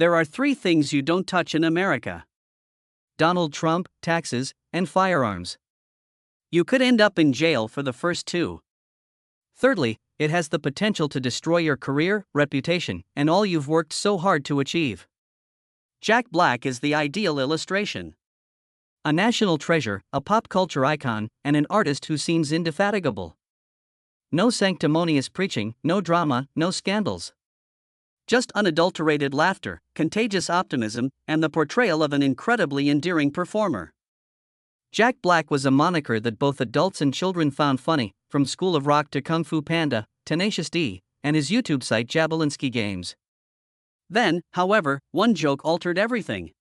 There are three things you don't touch in America: Donald Trump, taxes, and firearms. You could end up in jail for the first two. Thirdly, it has the potential to destroy your career, reputation, and all you've worked so hard to achieve. Jack Black is the ideal illustration. A national treasure, a pop culture icon, and an artist who seems indefatigable. No sanctimonious preaching, no drama, no scandals. Just unadulterated laughter, contagious optimism, and the portrayal of an incredibly endearing performer. Jack Black was a moniker that both adults and children found funny, from School of Rock to Kung Fu Panda, Tenacious D, and his YouTube site Jabolinsky Games. Then, however, one joke altered everything.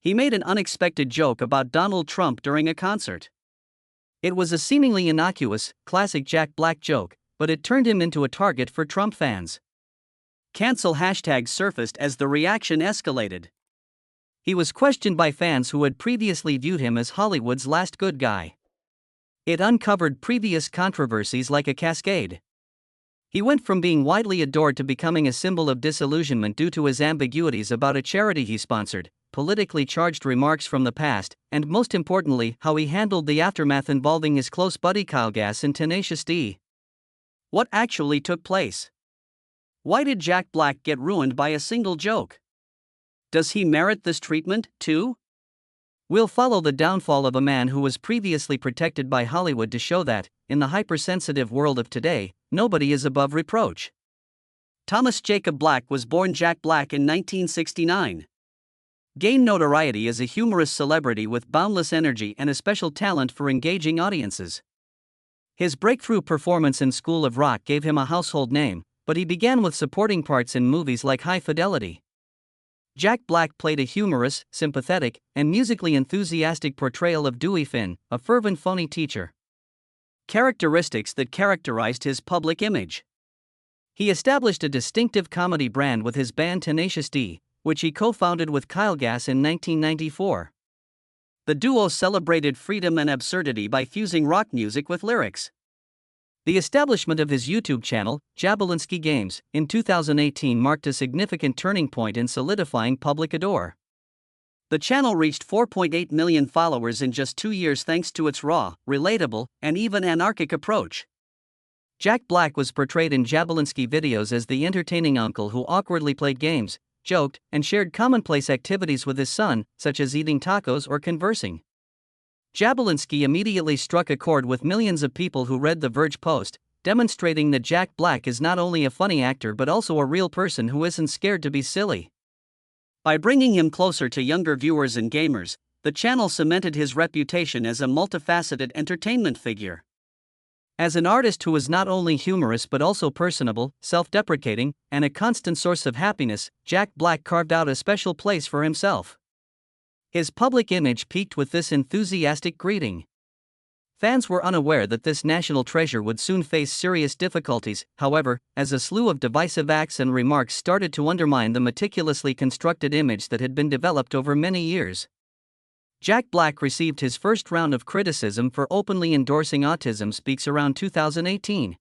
He made an unexpected joke about Donald Trump during a concert. It was a seemingly innocuous, classic Jack Black joke, but it turned him into a target for Trump fans. Cancel hashtags surfaced as the reaction escalated. He was questioned by fans who had previously viewed him as Hollywood's last good guy. It uncovered previous controversies like a cascade. He went from being widely adored to becoming a symbol of disillusionment due to his ambiguities about a charity he sponsored, politically charged remarks from the past, and most importantly, how he handled the aftermath involving his close buddy Kyle Gass and Tenacious D. What actually took place? Why did Jack Black get ruined by a single joke? Does he merit this treatment, too? We'll follow the downfall of a man who was previously protected by Hollywood to show that, in the hypersensitive world of today, nobody is above reproach. Thomas Jacob Black was born Jack Black in 1969. Gained notoriety as a humorous celebrity with boundless energy and a special talent for engaging audiences. His breakthrough performance in School of Rock gave him a household name, but he began with supporting parts in movies like High Fidelity. Jack Black played a humorous, sympathetic, and musically enthusiastic portrayal of Dewey Finn, a fervent phony teacher. Characteristics that characterized his public image. He established a distinctive comedy brand with his band Tenacious D, which he co-founded with Kyle Gass in 1994. The duo celebrated freedom and absurdity by fusing rock music with lyrics. The establishment of his YouTube channel, Jabolinsky Games, in 2018 marked a significant turning point in solidifying public ardor. The channel reached 4.8 million followers in just 2 years thanks to its raw, relatable, and even anarchic approach. Jack Black was portrayed in Jabolinsky videos as the entertaining uncle who awkwardly played games, joked, and shared commonplace activities with his son, such as eating tacos or conversing. Jabolinsky immediately struck a chord with millions of people who read the Verge post, demonstrating that Jack Black is not only a funny actor but also a real person who isn't scared to be silly. By bringing him closer to younger viewers and gamers, the channel cemented his reputation as a multifaceted entertainment figure. As an artist who is not only humorous but also personable, self-deprecating, and a constant source of happiness, Jack Black carved out a special place for himself. His public image peaked with this enthusiastic greeting. Fans were unaware that this national treasure would soon face serious difficulties, however, as a slew of divisive acts and remarks started to undermine the meticulously constructed image that had been developed over many years. Jack Black received his first round of criticism for openly endorsing Autism Speaks around 2018.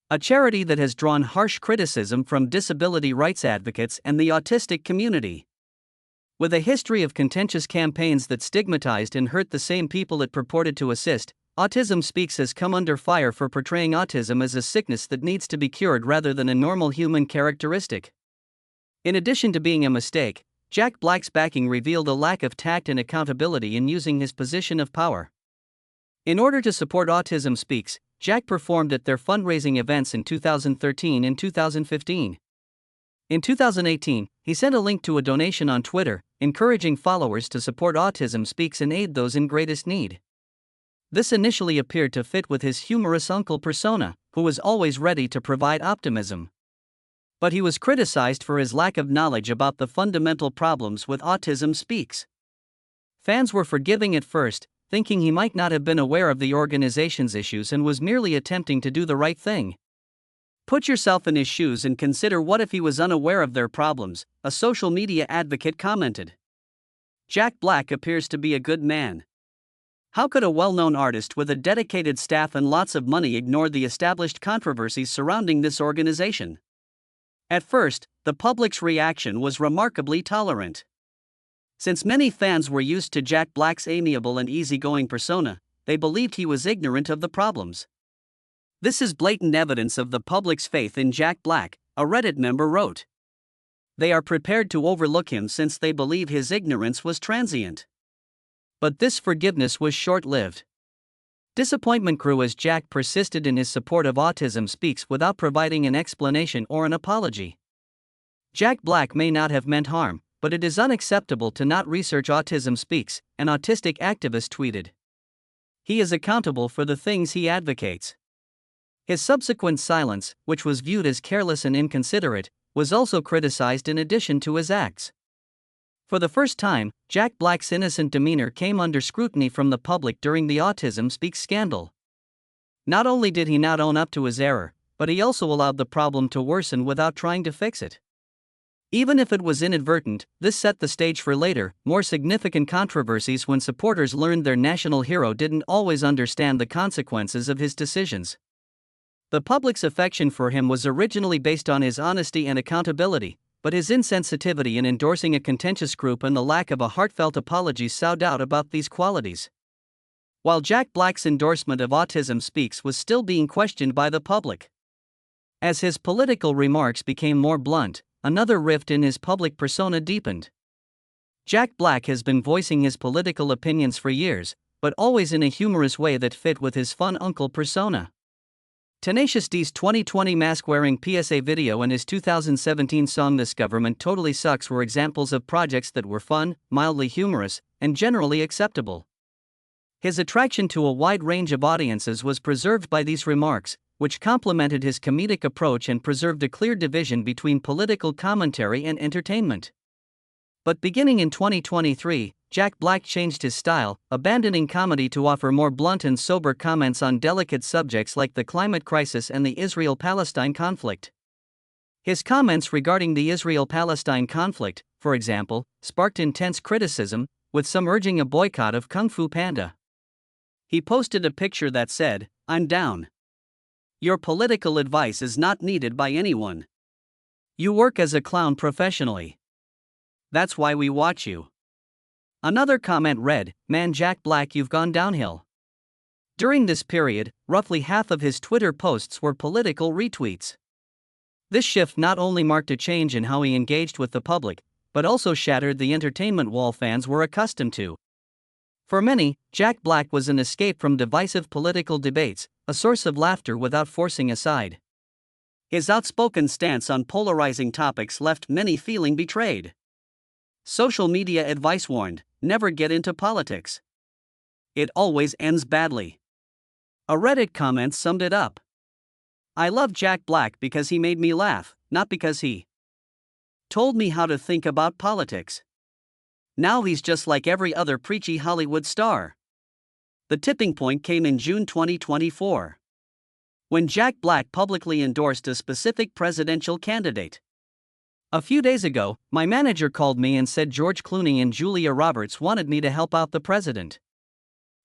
A charity that has drawn harsh criticism from disability rights advocates and the autistic community. With a history of contentious campaigns that stigmatized and hurt the same people it purported to assist, Autism Speaks has come under fire for portraying autism as a sickness that needs to be cured rather than a normal human characteristic. In addition to being a mistake, Jack Black's backing revealed a lack of tact and accountability in using his position of power. In order to support Autism Speaks, Jack performed at their fundraising events in 2013 and 2015. In 2018, he sent a link to a donation on Twitter, encouraging followers to support Autism Speaks and aid those in greatest need. This initially appeared to fit with his humorous uncle persona, who was always ready to provide optimism. But he was criticized for his lack of knowledge about the fundamental problems with Autism Speaks. Fans were forgiving at first, thinking he might not have been aware of the organization's issues and was merely attempting to do the right thing. Put yourself in his shoes and consider what if he was unaware of their problems, a social media advocate commented. Jack Black appears to be a good man. How could a well-known artist with a dedicated staff and lots of money ignore the established controversies surrounding this organization? At first, the public's reaction was remarkably tolerant. Since many fans were used to Jack Black's amiable and easygoing persona, they believed he was ignorant of the problems. This is blatant evidence of the public's faith in Jack Black, a Reddit member wrote. They are prepared to overlook him since they believe his ignorance was transient. But this forgiveness was short-lived. Disappointment grew as Jack persisted in his support of Autism Speaks without providing an explanation or an apology. Jack Black may not have meant harm, but it is unacceptable to not research Autism Speaks, an autistic activist tweeted. He is accountable for the things he advocates. His subsequent silence, which was viewed as careless and inconsiderate, was also criticized in addition to his acts. For the first time, Jack Black's innocent demeanor came under scrutiny from the public during the Autism Speaks scandal. Not only did he not own up to his error, but he also allowed the problem to worsen without trying to fix it. Even if it was inadvertent, this set the stage for later, more significant controversies when supporters learned their national hero didn't always understand the consequences of his decisions. The public's affection for him was originally based on his honesty and accountability, but his insensitivity in endorsing a contentious group and the lack of a heartfelt apology sowed doubt about these qualities. While Jack Black's endorsement of Autism Speaks was still being questioned by the public. As his political remarks became more blunt, another rift in his public persona deepened. Jack Black has been voicing his political opinions for years, but always in a humorous way that fit with his fun uncle persona. Tenacious D's 2020 mask-wearing PSA video and his 2017 song This Government Totally Sucks were examples of projects that were fun, mildly humorous, and generally acceptable. His attraction to a wide range of audiences was preserved by these remarks, which complemented his comedic approach and preserved a clear division between political commentary and entertainment. But beginning in 2023, Jack Black changed his style, abandoning comedy to offer more blunt and sober comments on delicate subjects like the climate crisis and the Israel-Palestine conflict. His comments regarding the Israel-Palestine conflict, for example, sparked intense criticism, with some urging a boycott of Kung Fu Panda. He posted a picture that said, "I'm down. Your political advice is not needed by anyone. You work as a clown professionally. That's why we watch you." Another comment read, "Man, Jack Black, you've gone downhill." During this period, roughly half of his Twitter posts were political retweets. This shift not only marked a change in how he engaged with the public, but also shattered the entertainment wall fans were accustomed to. For many, Jack Black was an escape from divisive political debates, a source of laughter without forcing a side. His outspoken stance on polarizing topics left many feeling betrayed. Social media advice warned, never get into politics. It always ends badly. A Reddit comment summed it up. I love Jack Black because he made me laugh, not because he told me how to think about politics. Now he's just like every other preachy Hollywood star. The tipping point came in June 2024. When Jack Black publicly endorsed a specific presidential candidate. A few days ago, my manager called me and said George Clooney and Julia Roberts wanted me to help out the president.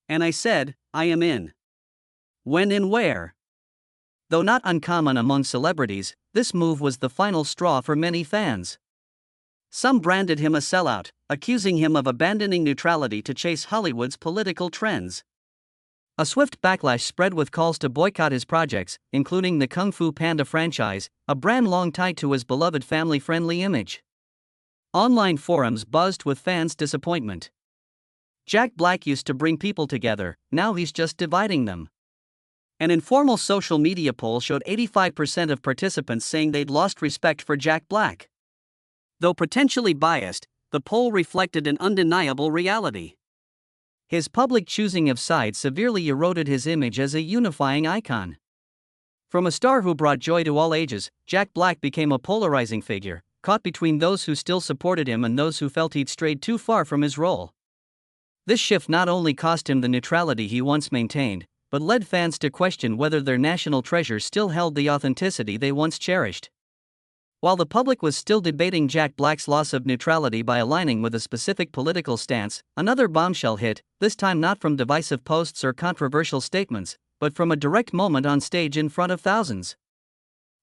And I said, I am in. When and where? Though not uncommon among celebrities, this move was the final straw for many fans. Some branded him a sellout, accusing him of abandoning neutrality to chase Hollywood's political trends. A swift backlash spread with calls to boycott his projects, including the Kung Fu Panda franchise, a brand long tied to his beloved family-friendly image. Online forums buzzed with fans' disappointment. Jack Black used to bring people together, now he's just dividing them. An informal social media poll showed 85% of participants saying they'd lost respect for Jack Black. Though potentially biased, the poll reflected an undeniable reality. His public choosing of sides severely eroded his image as a unifying icon. From a star who brought joy to all ages, Jack Black became a polarizing figure, caught between those who still supported him and those who felt he'd strayed too far from his role. This shift not only cost him the neutrality he once maintained, but led fans to question whether their national treasure still held the authenticity they once cherished. While the public was still debating Jack Black's loss of neutrality by aligning with a specific political stance, another bombshell hit, this time not from divisive posts or controversial statements, but from a direct moment on stage in front of thousands.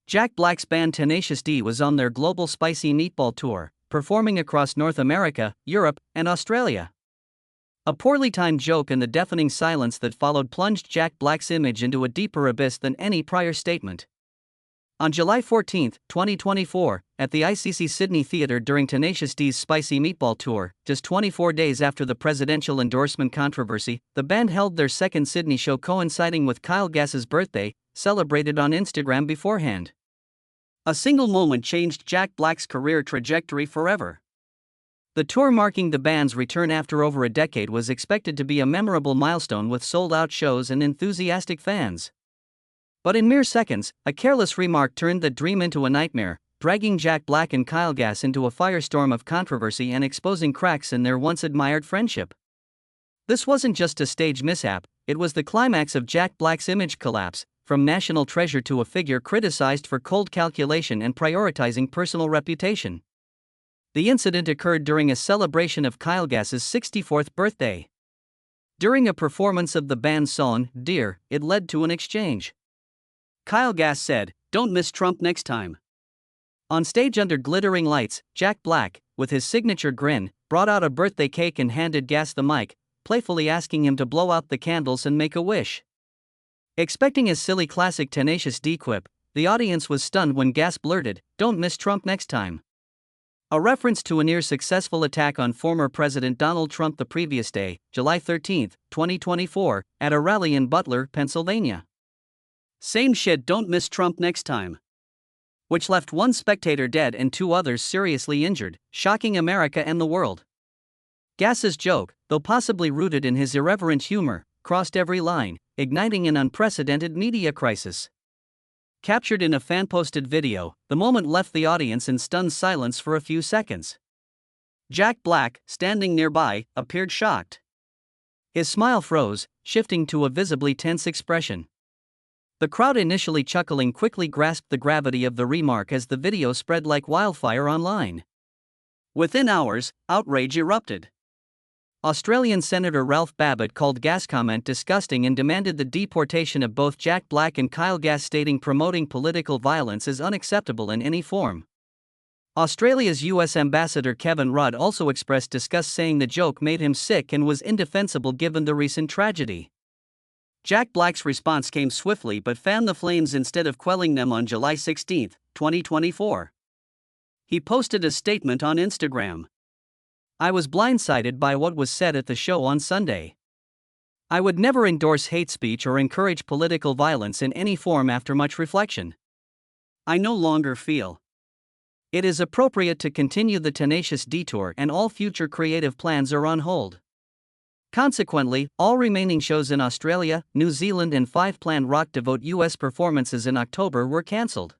Jack Black's band Tenacious D was on their global Spicy Meatball tour, performing across North America, Europe, and Australia. A poorly timed joke and the deafening silence that followed plunged Jack Black's image into a deeper abyss than any prior statement. On July 14, 2024, at the ICC Sydney Theatre during Tenacious D's Spicy Meatball Tour, just 24 days after the presidential endorsement controversy, the band held their second Sydney show coinciding with Kyle Gass's birthday, celebrated on Instagram beforehand. A single moment changed Jack Black's career trajectory forever. The tour marking the band's return after over a decade was expected to be a memorable milestone with sold-out shows and enthusiastic fans. But in mere seconds, a careless remark turned that dream into a nightmare, dragging Jack Black and Kyle Gass into a firestorm of controversy and exposing cracks in their once-admired friendship. This wasn't just a stage mishap, it was the climax of Jack Black's image collapse, from national treasure to a figure criticized for cold calculation and prioritizing personal reputation. The incident occurred during a celebration of Kyle Gass's 64th birthday. During a performance of the band's song, Dear, it led to an exchange. Kyle Gass said, "Don't miss Trump next time." On stage under glittering lights, Jack Black, with his signature grin, brought out a birthday cake and handed Gass the mic, playfully asking him to blow out the candles and make a wish. Expecting a silly classic Tenacious D quip, the audience was stunned when Gass blurted, "Don't miss Trump next time." A reference to a near-successful attack on former President Donald Trump the previous day, July 13, 2024, at a rally in Butler, Pennsylvania. Same shit, don't miss Trump next time. Which left one spectator dead and two others seriously injured, shocking America and the world. Gass's joke, though possibly rooted in his irreverent humor, crossed every line, igniting an unprecedented media crisis. Captured in a fan-posted video, the moment left the audience in stunned silence for a few seconds. Jack Black, standing nearby, appeared shocked. His smile froze, shifting to a visibly tense expression. The crowd, initially chuckling, quickly grasped the gravity of the remark as the video spread like wildfire online. Within hours, outrage erupted. Australian Senator Ralph Babbitt called Gass' comment disgusting and demanded the deportation of both Jack Black and Kyle Gass, stating promoting political violence is unacceptable in any form. Australia's US Ambassador Kevin Rudd also expressed disgust, saying the joke made him sick and was indefensible given the recent tragedy. Jack Black's response came swiftly but fanned the flames instead of quelling them. On July 16, 2024. He posted a statement on Instagram. "I was blindsided by what was said at the show on Sunday. I would never endorse hate speech or encourage political violence in any form after much reflection. I no longer feel it is appropriate to continue the Tenacious D tour, and all future creative plans are on hold. Consequently, all remaining shows in Australia, New Zealand, and 5 planned Rock Devote US performances in October were cancelled."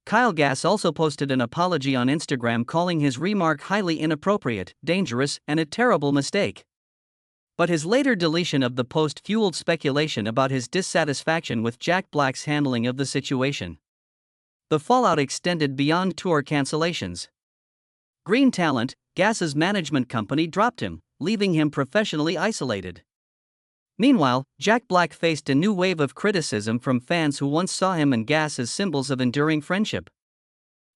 Kyle Gass also posted an apology on Instagram, calling his remark highly inappropriate, dangerous, and a terrible mistake. But his later deletion of the post fueled speculation about his dissatisfaction with Jack Black's handling of the situation. The fallout extended beyond tour cancellations. Green Talent, Gass's management company, dropped him, leaving him professionally isolated. Meanwhile, Jack Black faced a new wave of criticism from fans who once saw him and Gass as symbols of enduring friendship.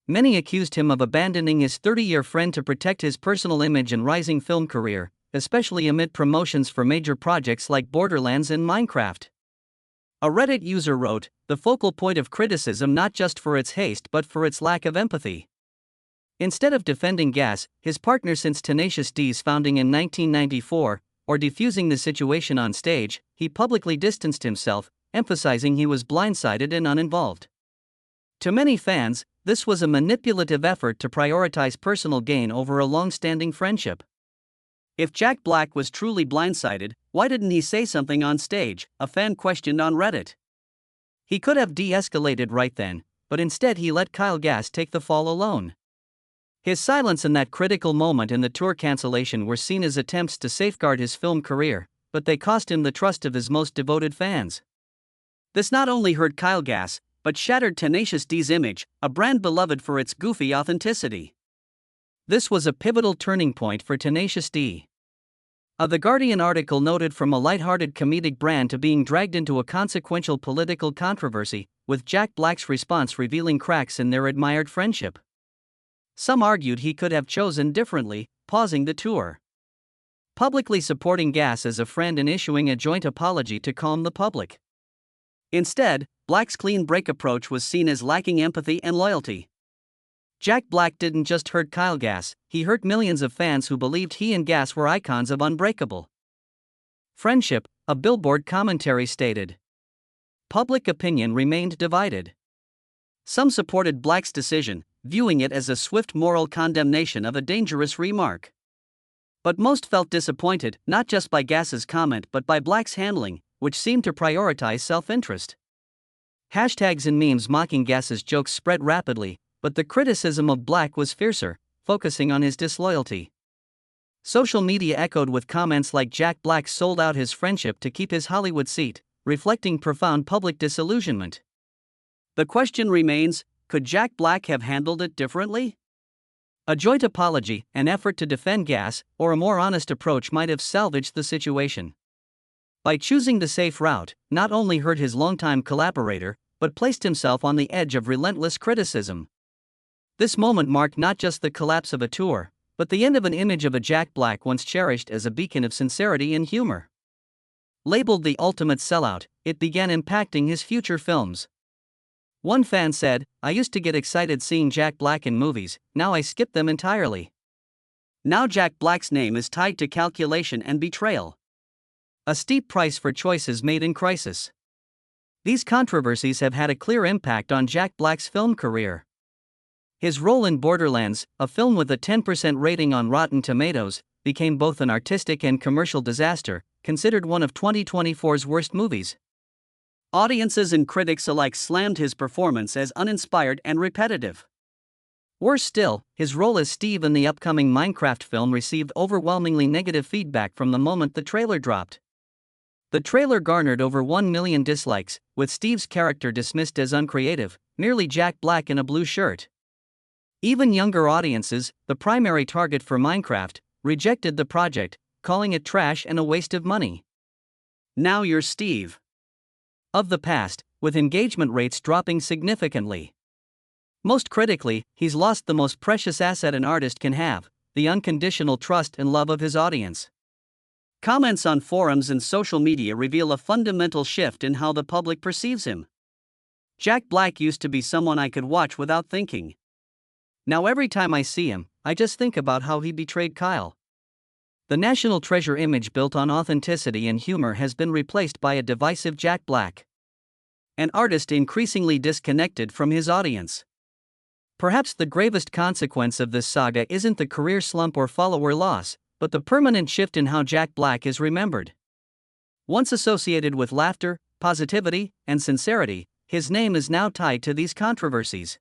Many accused him of abandoning his 30-year friend to protect his personal image and rising film career, especially amid promotions for major projects like Borderlands and Minecraft. A Reddit user wrote, "The focal point of criticism not just for its haste but for its lack of empathy." Instead of defending Gass, his partner since Tenacious D's founding in 1994, or defusing the situation on stage, he publicly distanced himself, emphasizing he was blindsided and uninvolved. To many fans, this was a manipulative effort to prioritize personal gain over a long-standing friendship. If Jack Black was truly blindsided, why didn't he say something on stage? A fan questioned on Reddit. He could have de-escalated right then, but instead he let Kyle Gass take the fall alone. His silence in that critical moment in the tour cancellation were seen as attempts to safeguard his film career, but they cost him the trust of his most devoted fans. This not only hurt Kyle Gass, but shattered Tenacious D's image, a brand beloved for its goofy authenticity. This was a pivotal turning point for Tenacious D. The Guardian article noted from a lighthearted comedic brand to being dragged into a consequential political controversy, with Jack Black's response revealing cracks in their admired friendship. Some argued he could have chosen differently, pausing the tour, publicly supporting Gas as a friend and issuing a joint apology to calm the public. Instead, Black's clean break approach was seen as lacking empathy and loyalty. Jack Black didn't just hurt Kyle Gass, he hurt millions of fans who believed he and Gass were icons of unbreakable friendship, a Billboard commentary stated. Public opinion remained divided. Some supported Black's decision, viewing it as a swift moral condemnation of a dangerous remark. But most felt disappointed, not just by Gass's comment but by Black's handling, which seemed to prioritize self-interest. Hashtags and memes mocking Gass's jokes spread rapidly, but the criticism of Black was fiercer, focusing on his disloyalty. Social media echoed with comments like Jack Black sold out his friendship to keep his Hollywood seat, reflecting profound public disillusionment. The question remains, could Jack Black have handled it differently? A joint apology, an effort to defend Gass, or a more honest approach might have salvaged the situation. By choosing the safe route, not only hurt his longtime collaborator, but placed himself on the edge of relentless criticism. This moment marked not just the collapse of a tour, but the end of an image of a Jack Black once cherished as a beacon of sincerity and humor. Labeled the ultimate sellout, it began impacting his future films. One fan said, "I used to get excited seeing Jack Black in movies, now I skip them entirely." Now Jack Black's name is tied to calculation and betrayal. A steep price for choices made in crisis. These controversies have had a clear impact on Jack Black's film career. His role in Borderlands, a film with a 10% rating on Rotten Tomatoes, became both an artistic and commercial disaster, considered one of 2024's worst movies. Audiences and critics alike slammed his performance as uninspired and repetitive. Worse still, his role as Steve in the upcoming Minecraft film received overwhelmingly negative feedback from the moment the trailer dropped. The trailer garnered over 1 million dislikes, with Steve's character dismissed as uncreative, merely Jack Black in a blue shirt. Even younger audiences, the primary target for Minecraft, rejected the project, calling it trash and a waste of money. Now you're Steve of the past, with engagement rates dropping significantly. Most critically, he's lost the most precious asset an artist can have, the unconditional trust and love of his audience. Comments on forums and social media reveal a fundamental shift in how the public perceives him. Jack Black used to be someone I could watch without thinking. Now every time I see him, I just think about how he betrayed Kyle. The national treasure image built on authenticity and humor has been replaced by a divisive Jack Black, an artist increasingly disconnected from his audience. Perhaps the gravest consequence of this saga isn't the career slump or follower loss, but the permanent shift in how Jack Black is remembered. Once associated with laughter, positivity, and sincerity, his name is now tied to these controversies.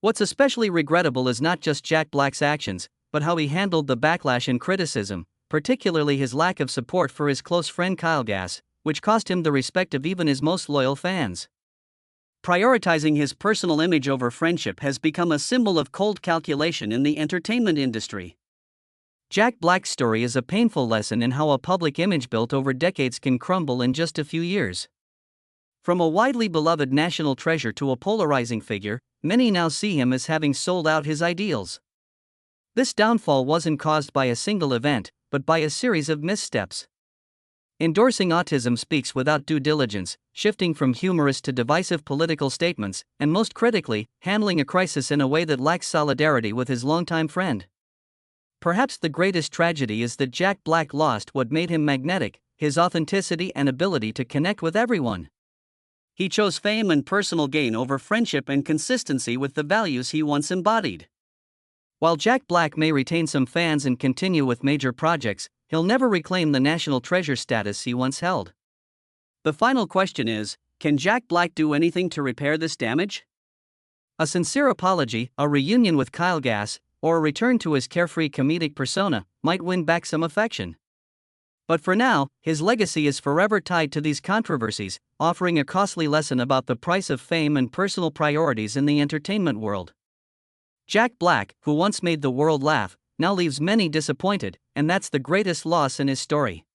What's especially regrettable is not just Jack Black's actions, but how he handled the backlash and criticism, particularly his lack of support for his close friend Kyle Gass, which cost him the respect of even his most loyal fans. Prioritizing his personal image over friendship has become a symbol of cold calculation in the entertainment industry. Jack Black's story is a painful lesson in how a public image built over decades can crumble in just a few years. From a widely beloved national treasure to a polarizing figure, many now see him as having sold out his ideals. This downfall wasn't caused by a single event, but by a series of missteps. Endorsing autism speaks without due diligence, shifting from humorous to divisive political statements, and most critically, handling a crisis in a way that lacks solidarity with his longtime friend. Perhaps the greatest tragedy is that Jack Black lost what made him magnetic, his authenticity and ability to connect with everyone. He chose fame and personal gain over friendship and consistency with the values he once embodied. While Jack Black may retain some fans and continue with major projects, he'll never reclaim the national treasure status he once held. The final question is, can Jack Black do anything to repair this damage? A sincere apology, a reunion with Kyle Gass, or a return to his carefree comedic persona might win back some affection. But for now, his legacy is forever tied to these controversies, offering a costly lesson about the price of fame and personal priorities in the entertainment world. Jack Black, who once made the world laugh, now leaves many disappointed, and that's the greatest loss in his story.